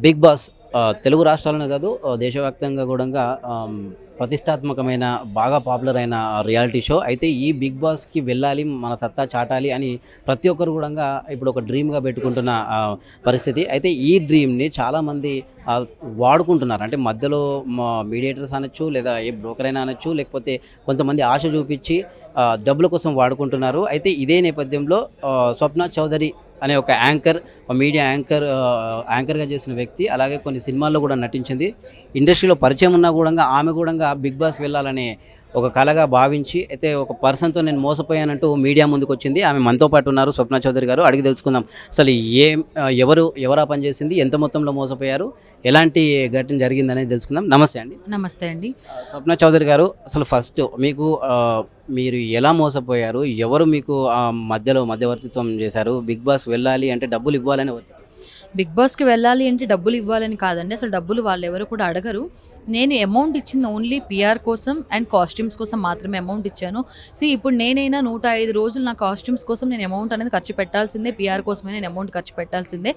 Big boss Telugu రాష్ట్రాల్లోనే కాదు దేశవ్యాప్తంగా గూడంగా ప్రతిష్టాత్మకమైన బాగా పాపులర్ అయిన రియాలిటీ షో. అయితే ఈ బిగ్ బాస్‌కి వెళ్ళాలి, మన సత్తా చాటాలి అని ప్రతి ఒక్కరు గూడంగా ఇప్పుడు ఒక డ్రీమ్‌గా పెట్టుకుంటున్న పరిస్థితి. అయితే ఈ డ్రీమ్‌ని చాలామంది వాడుకుంటున్నారు. అంటే మధ్యలో మీడియేటర్స్ అనొచ్చు, లేదా ఏ బ్రోకర్ అయినా అనొచ్చు, లేకపోతే కొంతమంది ఆశ చూపిచ్చి డబ్బుల కోసం వాడుకుంటున్నారు. అయితే ఇదే నేపథ్యంలో స్వప్న చౌధరి అనే ఒక యాంకర్, మీడియా యాంకర్ యాంకర్‌గా చేసిన వ్యక్తి. అలాగే కొన్ని సినిమాల్లో కూడా నటించింది. ఇండస్ట్రీలో పరిచయం ఉన్నా గూడంగా ఆమె గూడంగా బిగ్ బాస్ వెళ్ళాలనే ఒక కలగా భావించి అయితే ఒక పర్సన్‌తో నేను మోసపోయానంటూ మీడియా ముందుకొచ్చింది. ఆమె మనతో పాటు ఉన్నారు. స్వప్న చౌధరి గారు. అడిగి తెలుసుకుందాం. అసలు ఎవరు ఆ పని చేసింది? ఎంత మొత్తంలో మోసపోయారు? ఎలాంటి ఘటన జరిగిందనేది తెలుసుకుందాం. నమస్తే అండి. నమస్తే అండి. స్వప్న చౌధరి గారు, అసలు ఫస్ట్ మీకు మీరు ఎలా మోసపోయారు? ఎవరు మీకు మధ్యలో మధ్యవర్తిత్వం చేశారు? బిగ్ బాస్ వెళ్ళాలి అంటే డబ్బులు ఇవ్వాలని బిగ్ బాస్‌కి వెళ్ళాలి అంటే డబ్బులు ఇవ్వాలని కాదండి. అసలు డబ్బులు వాళ్ళెవరు కూడా అడగరు. నేను అమౌంట్ ఇచ్చింది ఓన్లీ పీఆర్ కోసం అండ్ కాస్ట్యూమ్స్ కోసం మాత్రమే అమౌంట్ ఇచ్చాను. ఇప్పుడు నేనైనా 105 రోజులు నా కాస్ట్యూమ్స్ కోసం నేను అమౌంట్ అనేది ఖర్చు పెట్టాల్సిందే. పీఆర్ కోసమే నేను అమౌంట్ ఖర్చు పెట్టాల్సిందే.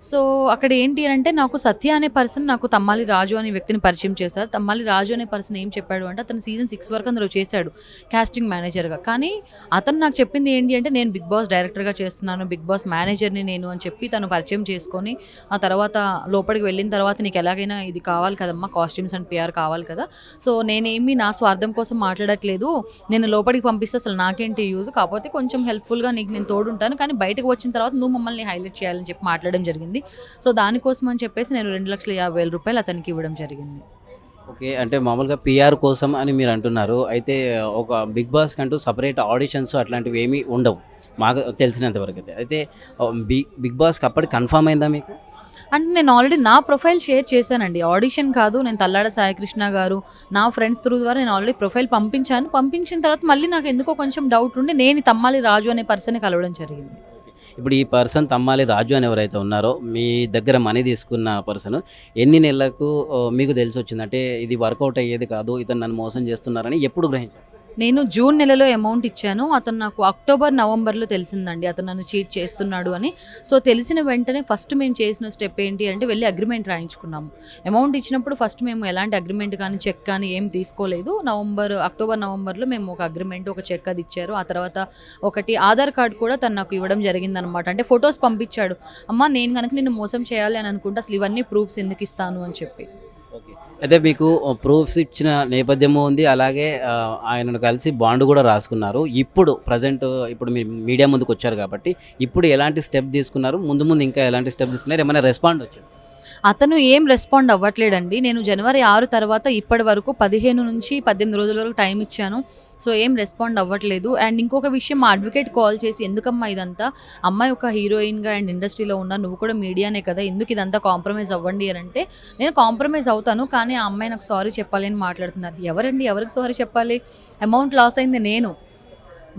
సో, అక్కడ ఏంటి అనంటే నాకు సత్య అనే పర్సన్ నాకు తమ్మాలి రాజు అనే వ్యక్తిని పరిచయం చేశారు. తమ్మాలి రాజు అనే పర్సన్ ఏం చెప్పాడు అంటే అతను సీజన్ 6 వరకు అందులో చేశాడు కాస్టింగ్ మేనేజర్‌గా. కానీ అతను నాకు చెప్పింది ఏంటి అంటే నేను బిగ్ బాస్ డైరెక్టర్‌గా చేస్తున్నాను. బిగ్ బాస్ మేనేజర్‌ని నేను అని చెప్పి తను పరిచయం చేసుకొని ఆ తర్వాత లోపలికి వెళ్ళిన తర్వాత నీకు ఎలాగైనా ఇది కావాలి కదమ్మా, కాస్ట్యూమ్స్ అండ్ పిఆర్ కావాలి కదా. సో నేనేమి నా స్వార్థం కోసం మాట్లాడట్లేదు. నేను లోపలికి పంపిస్తే అసలు నాకేంటి యూజ్, కాకపోతే కొంచెం హెల్ప్ఫుల్గా నీకు నేను తోడుంటాను, కానీ బయటకు వచ్చిన తర్వాత నువ్వు మమ్మల్ని హైలైట్ చేయాలని చెప్పి మాట్లాడడం జరిగింది. సో దానికోసం అని చెప్పేసి నేను 2,50,000 అతనికి ఇవ్వడం జరిగింది. ఓకే. అంటే మామూలుగా పీఆర్ కోసం అని మీరు అంటున్నారు. అయితే ఒక బిగ్ బాస్‌కంటూ సెపరేట్ ఆడిషన్స్ అట్లాంటివి ఏమీ ఉండవు. మాకు తెలిసినంత వరకైతే. అయితే బిగ్ బాస్‌కి అప్పటికి కన్ఫర్మ్ అయిందా మీకు? అంటే నేను ఆల్రెడీ నా ప్రొఫైల్ షేర్ చేశానండి. ఆడిషన్ కాదు, నేను తల్లాడ సాయికృష్ణ గారు నా ఫ్రెండ్స్ త్రూ ద్వారా నేను ఆల్రెడీ ప్రొఫైల్ పంపించాను. పంపించిన తర్వాత మళ్ళీ నాకు ఎందుకో కొంచెం డౌట్ ఉండి నేను తమ్మాలి రాజు అనే పర్సన్‌ని కలవడం జరిగింది. ఇప్పుడు ఈ పర్సన్ తమ్మాలి రాజు అని ఎవరైతే ఉన్నారో, మీ దగ్గర మనీ తీసుకున్న పర్సన్ ఎన్ని నెలలకు మీకు తెలిసొచ్చింది? అంటే ఇది వర్కౌట్ అయ్యేది కాదు, ఇతను నన్ను మోసం చేస్తున్నారని ఎప్పుడు గ్రహించారు? నేను జూన్ నెలలో అమౌంట్ ఇచ్చాను. అతను నాకు అక్టోబర్, నవంబర్‌లో తెలిసిందండి అతను నన్ను చీట్ చేస్తున్నాడు అని. సో తెలిసిన వెంటనే ఫస్ట్ మేము చేసిన స్టెప్ ఏంటి అంటే వెళ్లి అగ్రీమెంట్ రాయించుకున్నాము. అమౌంట్ ఇచ్చినప్పుడు ఫస్ట్ మేము ఎలాంటి అగ్రీమెంట్ కానీ, చెక్ కానీ ఏం తీసుకోలేదు. అక్టోబర్, నవంబర్‌లో మేము ఒక అగ్రీమెంట్, ఒక చెక్ అది ఇచ్చారు. ఆ తర్వాత ఒకటి ఆధార్ కార్డ్ కూడా తను నాకు ఇవ్వడం జరిగిందనమాట. అంటే ఫోటోస్ పంపించాడు. అమ్మ నేను గనక నిన్ను మోసం చేయాలి అని అనుకుంటే అసలు ఇవన్నీ ప్రూఫ్స్ ఎందుకు ఇస్తాను అని చెప్పి. ఓకే. అయితే మీకు ప్రూఫ్స్ ఇచ్చిన నేపథ్యము ఉంది. అలాగే ఆయనను కలిసి బాండ్ కూడా రాసుకున్నారు. ఇప్పుడు ప్రెజెంట్ ఇప్పుడు మీరు మీడియా ముందుకొచ్చారు కాబట్టి, ఇప్పుడు ఎలాంటి స్టెప్ తీసుకున్నారు? ముందు ముందు ఇంకా ఎలాంటి స్టెప్ తీసుకున్నారు? ఏమైనా రెస్పాండ్ వచ్చిందా? అతను ఏం రెస్పాండ్ అవ్వట్లేదండి. నేను జనవరి 6 తర్వాత ఇప్పటి వరకు 15-18 రోజుల వరకు టైం ఇచ్చాను. సో ఏం రెస్పాండ్ అవ్వట్లేదు. అండ్ ఇంకొక విషయం మా అడ్వకేట్ కాల్ చేసి ఎందుకమ్మా ఇదంతా, అమ్మాయి ఒక హీరోయిన్‌గా అండ్ ఇండస్ట్రీలో ఉన్న నువ్వు కూడా మీడియానే కదా, ఎందుకు ఇదంతా కాంప్రమైజ్ అవ్వండి అని అంటే, నేను కాంప్రమైజ్ అవుతాను కానీ ఆ అమ్మాయి నాకు సారీ చెప్పాలి అని మాట్లాడుతున్నారు. ఎవరండి ఎవరికి సారీ చెప్పాలి? అమౌంట్ లాస్ అయింది నేను.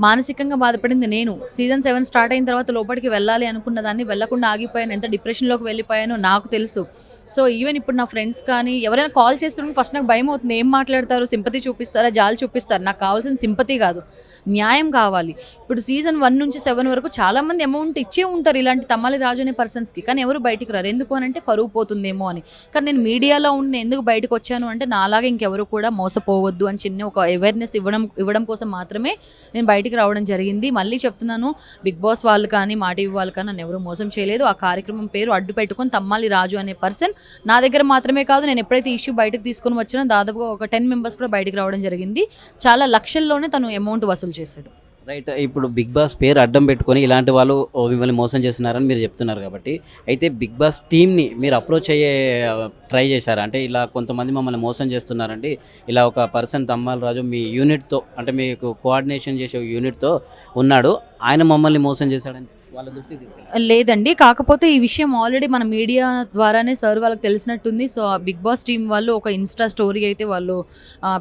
మానసికంగా బాధపడింది నేను. సీజన్ 7 స్టార్ట్ అయిన తర్వాత లోపలికి వెళ్ళాలి అనుకున్న దాన్ని వెళ్ళకుండా ఆగిపోయాను. ఎంత డిప్రెషన్‌లోకి వెళ్ళిపోయానో నాకు తెలుసు. సో ఈవెన్ ఇప్పుడు నా ఫ్రెండ్స్ కానీ ఎవరైనా కాల్ చేస్తుంటే ఫస్ట్ నాకు భయమవుతుంది. ఏం మాట్లాడతారు? సింపతి చూపిస్తారా? జాలి చూపిస్తారు? నాకు కావాల్సింది సింపతి కాదు, న్యాయం కావాలి. ఇప్పుడు సీజన్ 1 నుంచి 7 వరకు చాలామంది అమౌంట్ ఇచ్చే ఉంటారు ఇలాంటి తమ్మాలి రాజు అనే పర్సన్స్‌కి. కానీ ఎవరు బయటికి రారు. ఎందుకు అనంటే పరువు పోతుందేమో అని. కానీ నేను మీడియాలో ఉండి ఎందుకు బయటకు వచ్చాను అంటే నాలాగా ఇంకెవరు కూడా మోసపోవద్దు అని చిన్న ఒక అవేర్‌నెస్ ఇవ్వడం కోసం మాత్రమే నేను బయటికి రావడం జరిగింది. మళ్ళీ చెప్తున్నాను, బిగ్ బాస్ వాళ్ళు కానీ, మా టీవీ వాళ్ళు కానీ నన్ను ఎవరు మోసం చేయలేదు. ఆ కార్యక్రమం పేరు అడ్డు పెట్టుకొని తమ్మాలి రాజు అనే పర్సన్ నా దగ్గర మాత్రమే కాదు, నేను ఎప్పుడైతే ఇష్యూ బయటకు తీసుకొని వచ్చానో దాదాపుగా ఒక 10 మెంబర్స్ కూడా బయటకు రావడం జరిగింది. చాలా లక్షల్లోనే తను అమౌంట్ వసూలు చేశాడు. రైట్. ఇప్పుడు బిగ్ బాస్ పేరు అడ్డం పెట్టుకొని ఇలాంటి వాళ్ళు మిమ్మల్ని మోసం చేస్తున్నారని మీరు చెప్తున్నారు కాబట్టి, అయితే బిగ్ బాస్ టీమ్‌ని మీరు అప్రోచ్ అయ్యే ట్రై చేశారా? అంటే ఇలా కొంతమంది మమ్మల్ని మోసం చేస్తున్నారండి. ఇలా ఒక పర్సన్ తమ్మాలి రాజు మీ యూనిట్‌తో, అంటే మీకు కోఆర్డినేషన్ చేసే యూనిట్‌తో ఉన్నాడు. ఆయన మమ్మల్ని మోసం చేశాడని వాళ్ళ దృష్టికి తీసుకెళ్లారా? లేదండి. కాకపోతే ఈ విషయం ఆల్రెడీ మన మీడియా ద్వారానే సార్ వాళ్ళకి తెలిసినట్టుంది. సో, ఆ బిగ్ బాస్ టీమ్ వాళ్ళు ఒక ఇన్‌స్టా స్టోరీ అయితే వాళ్ళు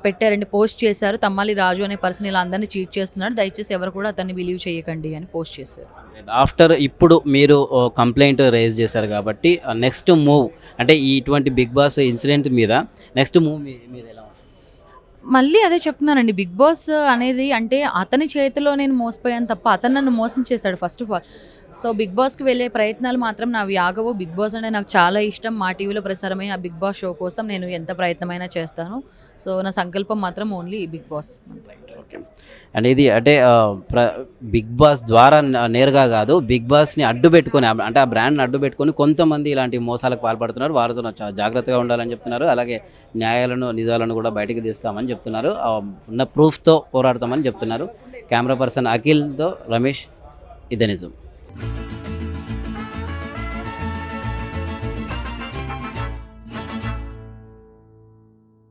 పెట్టారండి. పోస్ట్ చేశారు. తమ్మాలి రాజు అనే పర్సన్ ఇలా అందరిని చీట్ చేస్తున్నాడు. దయచేసి ఎవరు కూడా అతన్ని బిలీవ్ చేయకండి అని పోస్ట్ చేశారు. ఆఫ్టర్ ఇప్పుడు మీరు కంప్లెయింట్ రైజ్ చేశారు కాబట్టి నెక్స్ట్ మూవ్ అంటే ఇటువంటి బిగ్ బాస్ ఇన్సిడెంట్ మీద నెక్స్ట్ మూవ్ మీదెలా ఉంటుంది? మళ్ళీ అదే చెప్తున్నానండి. బిగ్ బాస్ అనేది అంటే అతని చేతిలో నేను మోసపోయాను తప్ప అతను నన్ను మోసం చేశాడు first of all. So big బాస్కి వెళ్ళే ప్రయత్నాలు మాత్రం నావి ఆగవు. బిగ్ బాస్ అంటే నాకు చాలా ఇష్టం. మా టీవీలో ప్రసారమయ్యే ఆ బిగ్ బాస్ షో కోసం నేను ఎంత ప్రయత్నమైనా చేస్తాను. సో నా సంకల్పం మాత్రం only big boss. Okay. And ఇది అంటే బిగ్ బాస్ ద్వారా నేరుగా కాదు, బిగ్ బాస్ని అడ్డు పెట్టుకొని అంటే ఆ బ్రాండ్ని అడ్డు పెట్టుకొని కొంతమంది ఇలాంటి మోసాలకు పాల్పడుతున్నారు. వారితో చాలా జాగ్రత్తగా ఉండాలని చెప్తున్నారు. అలాగే న్యాయాలను నిజాలను కూడా బయటికి తీస్తామని చెప్తున్నారు. ఉన్న ప్రూఫ్తో పోరాడతామని చెప్తున్నారు. కెమెరా పర్సన్ అఖిల్తో రమేష్, ఇదే నిజం.